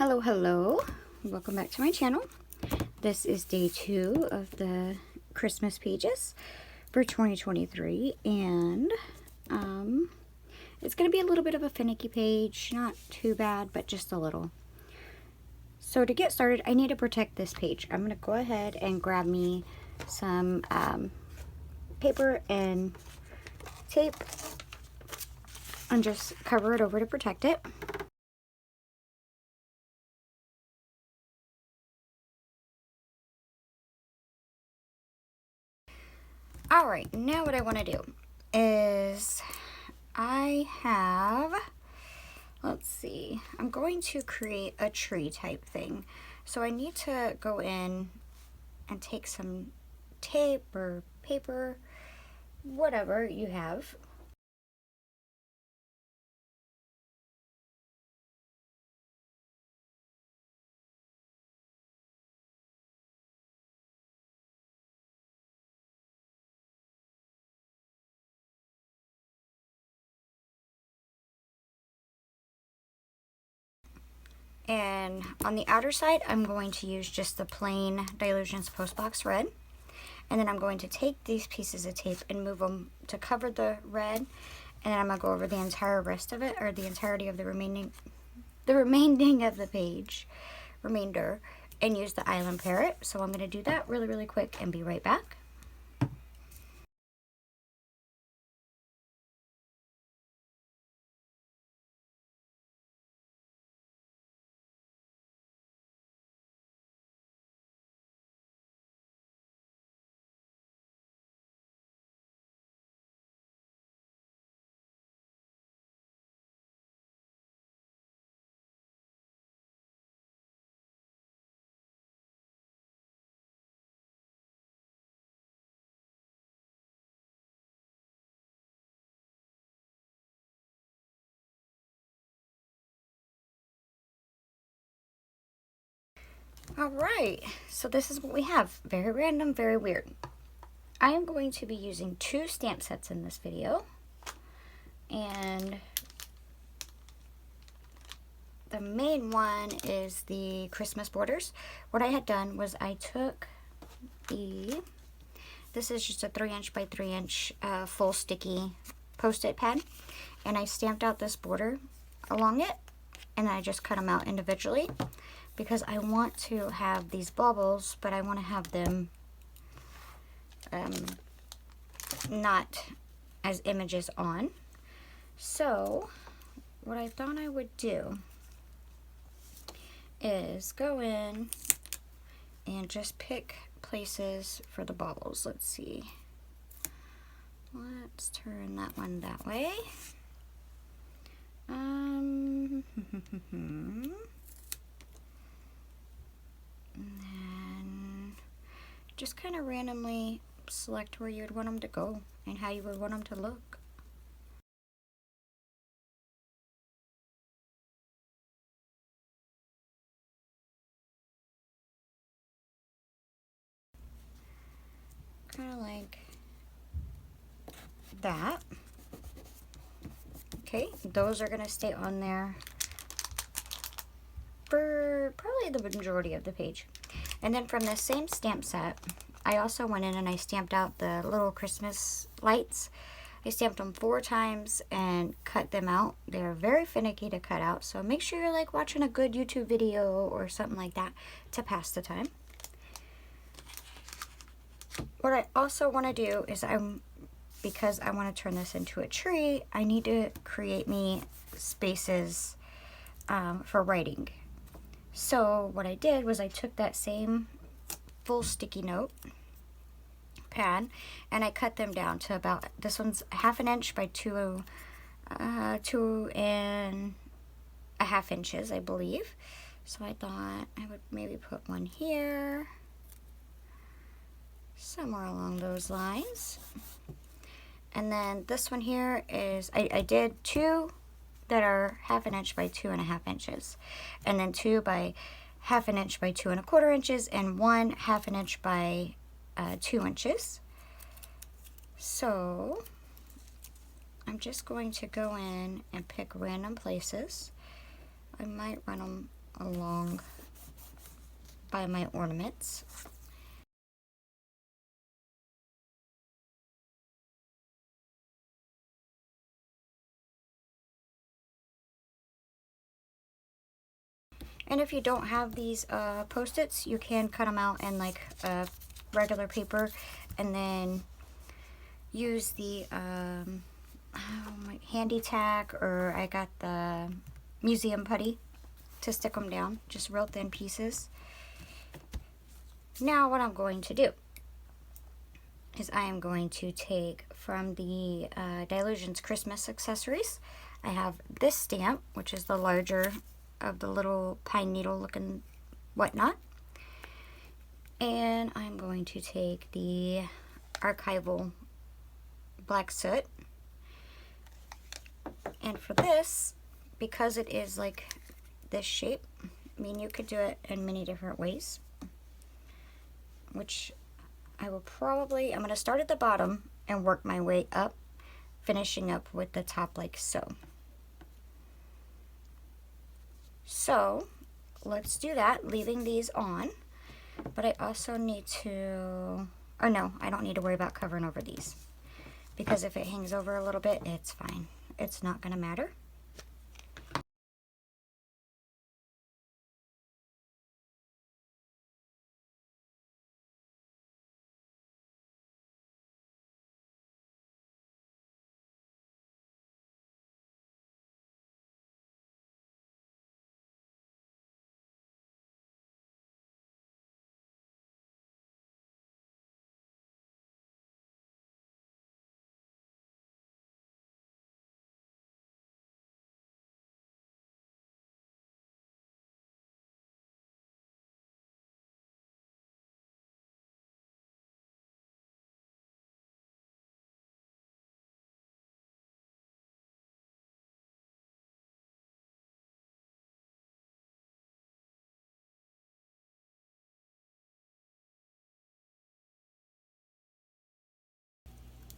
Hello, welcome back to my channel. This is day 2 of the Christmas pages for 2023, and it's going to be a little bit of a finicky page, not too bad, but just a little. So to get started, I need to protect this page. I'm going to go ahead and grab me some paper and tape and just cover it over to protect it. Alright, now what I want to do is let's see, I'm going to create a tree type thing. So I need to go in and take some tape or paper, whatever you have. And on the outer side, I'm going to use just the plain Dylusions Postbox Red. And then I'm going to take these pieces of tape and move them to cover the red. And then I'm going to go over the entire rest of it, or the entirety of the remaining of the page, and use the Island Parrot. So I'm going to do that really quick and be right back. Alright, so this is what we have. Very random, very weird. I am going to be using 2 stamp sets in this video. And the main one is the Christmas borders. What I had done was I took this is just a 3" by 3" full sticky Post-it pad. And I stamped out this border along it. And I just cut them out individually, because I want to have these bubbles, but I want to have them not as images on. So what I thought I would do is go in and just pick places for the bubbles. Let's see. Let's turn that one that way. And then just kind of randomly select where you would want them to go and how you would want them to look. Kind of like that. Okay, those are going to stay on there for probably the majority of the page. And then from the same stamp set, I also went in and I stamped out the little Christmas lights. I stamped them 4 times and cut them out. They're very finicky to cut out, so make sure you're like watching a good YouTube video or something like that to pass the time. What I also want to do is because I want to turn this into a tree, I need to create me spaces for writing. So what I did was I took that same full sticky note pad and I cut them down to about, this one's 1/2 inch by 2 and 1/2 inches, I believe. So I thought I would maybe put one here, somewhere along those lines. And then this one here is, I did 2 that are 1/2 inch by 2 1/2 inches. And then 2 by 1/2 inch by 2 1/4 inches, and 1 1/2 inch by 2 inches. So I'm just going to go in and pick random places. I might run them along by my ornaments. And if you don't have these Post-its, you can cut them out in like regular paper and then use the handy tack, or I got the museum putty to stick them down, just real thin pieces. Now what I'm going to do is I am going to take from the Dylusions Christmas accessories. I have this stamp, which is the larger of the little pine needle looking whatnot. And I'm going to take the archival black soot. And for this, because it is like this shape, I mean, you could do it in many different ways, which I will probably, I'm going to start at the bottom and work my way up, finishing up with the top like so. So let's do that, leaving these on, but I also need to, oh no, I don't need to worry about covering over these, because if it hangs over a little bit, it's fine. It's not going to matter.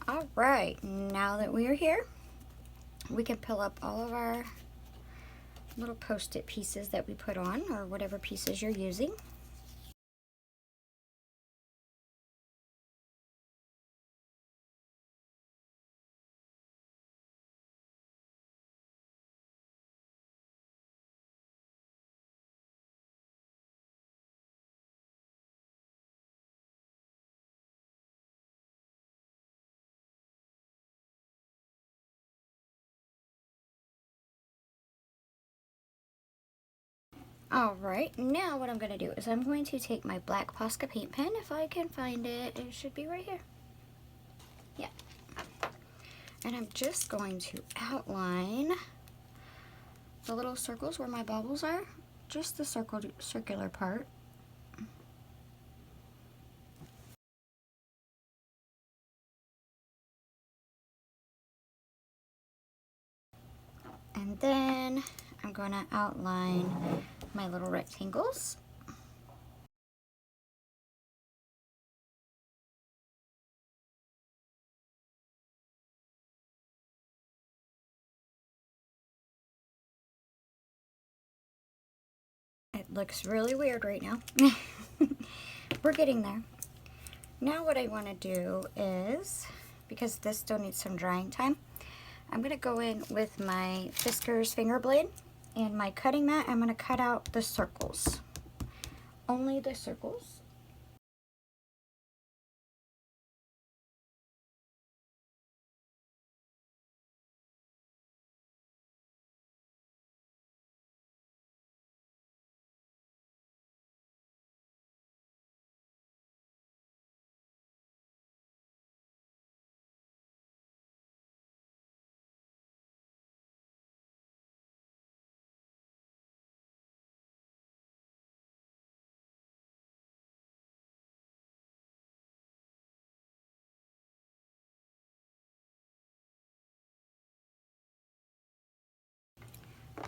All right, now that we are here, we can pull up all of our little Post-it pieces that we put on, or whatever pieces you're using. Alright, now what I'm going to do is I'm going to take my black Posca paint pen, if I can find it. It should be right here. Yeah. And I'm just going to outline the little circles where my bubbles are. Just the circular part. And then I'm going to outline my little rectangles. It looks really weird right now. We're getting there. Now what I want to do is, because this still needs some drying time, I'm going to go in with my Fiskars finger blade and my cutting mat. I'm going to cut out the circles. Only the circles.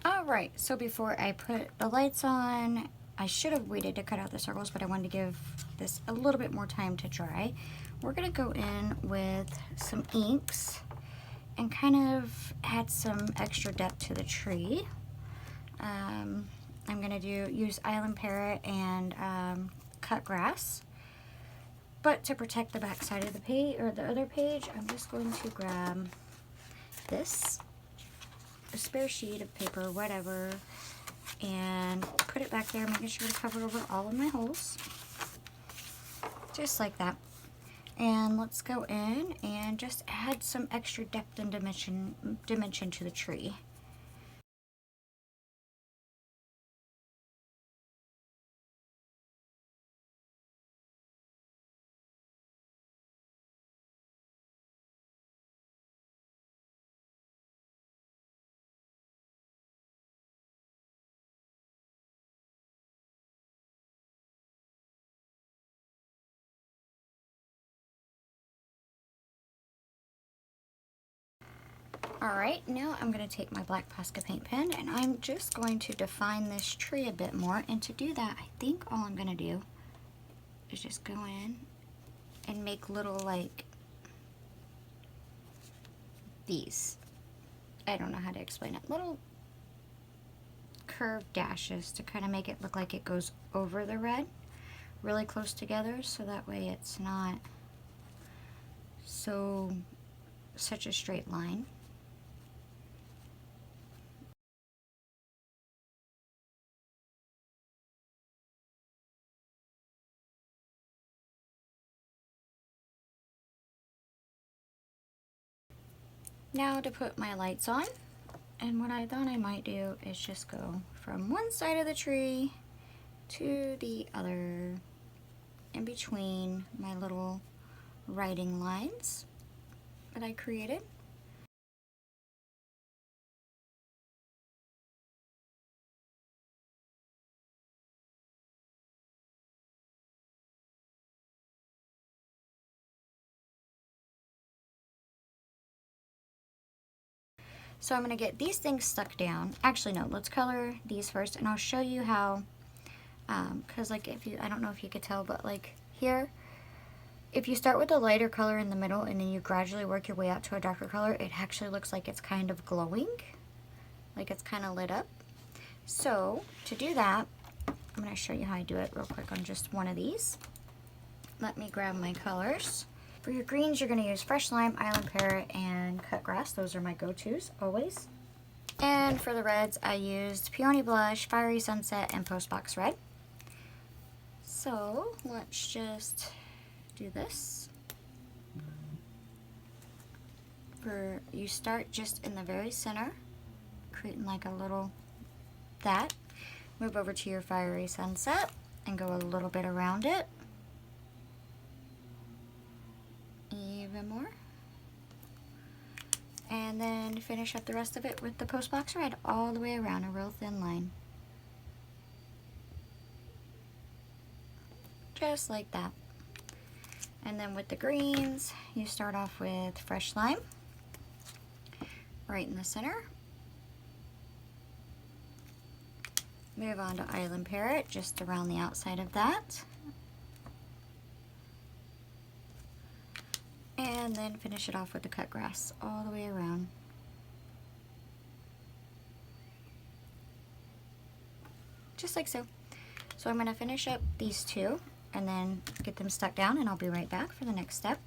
Alright, so before I put the lights on, I should have waited to cut out the circles, but I wanted to give this a little bit more time to dry. We're going to go in with some inks and kind of add some extra depth to the tree. I'm going to use Island Parrot and cut grass. But to protect the back side of the page, or the other page, I'm just going to grab this, a spare sheet of paper, whatever, and put it back there, making sure to cover over all of my holes. Just like that. And let's go in and just add some extra depth and dimension to the tree. Alright, now I'm going to take my black Posca paint pen and I'm just going to define this tree a bit more. And to do that, I think all I'm going to do is just go in and make little, like, these. I don't know how to explain it. Little curved dashes to kind of make it look like it goes over the red really close together, so that way it's not such a straight line. Now to put my lights on, and what I thought I might do is just go from one side of the tree to the other in between my little writing lines that I created. So I'm going to get these things stuck down. Actually, no, let's color these first, and I'll show you how, because like I don't know if you could tell, but like here, if you start with a lighter color in the middle and then you gradually work your way out to a darker color, it actually looks like it's kind of glowing, like it's kind of lit up. So to do that, I'm going to show you how I do it real quick on just one of these. Let me grab my colors. For your greens, you're going to use Fresh Lime, Island Parrot, and Cut Grass. Those are my go-tos, always. And for the reds, I used Peony Blush, Fiery Sunset, and Postbox Red. So, let's just do this. You start just in the very center, creating like a little that. Move over to your Fiery Sunset and go a little bit around it. Even more. And then finish up the rest of it with the Postbox Red all the way around, a real thin line. Just like that. And then with the greens, you start off with Fresh Lime right in the center. Move on to Island Parrot just around the outside of that. And then finish it off with the Cut Grass all the way around. Just like so. So I'm going to finish up these two and then get them stuck down, and I'll be right back for the next step.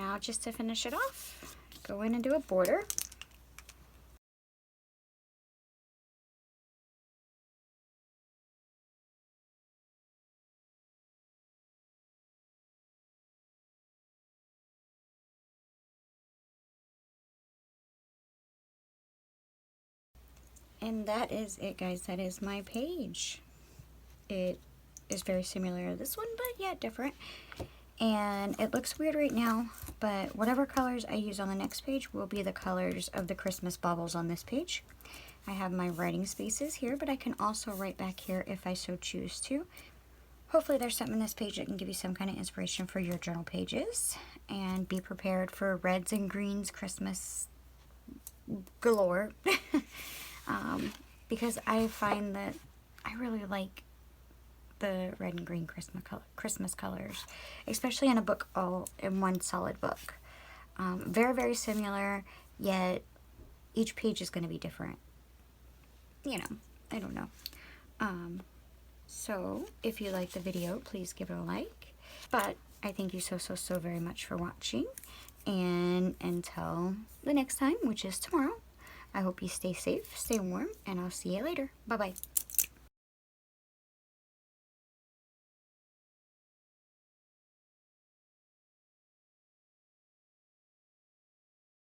Now just to finish it off, go in and do a border. And that is it, guys. That is my page. It is very similar to this one, but yeah, different. And it looks weird right now, but whatever colors I use on the next page will be the colors of the Christmas baubles on this page. I have my writing spaces here, but I can also write back here if I so choose to. Hopefully there's something in this page that can give you some kind of inspiration for your journal pages. And be prepared for reds and greens Christmas galore. Because I find that I really like the red and green Christmas colors, especially in a book, all in one solid book. Very, very similar, yet each page is going to be different. You know, I don't know. So if you like the video, please give it a like. But I thank you so very much for watching. And until the next time, which is tomorrow, I hope you stay safe, stay warm, and I'll see you later. Bye-bye.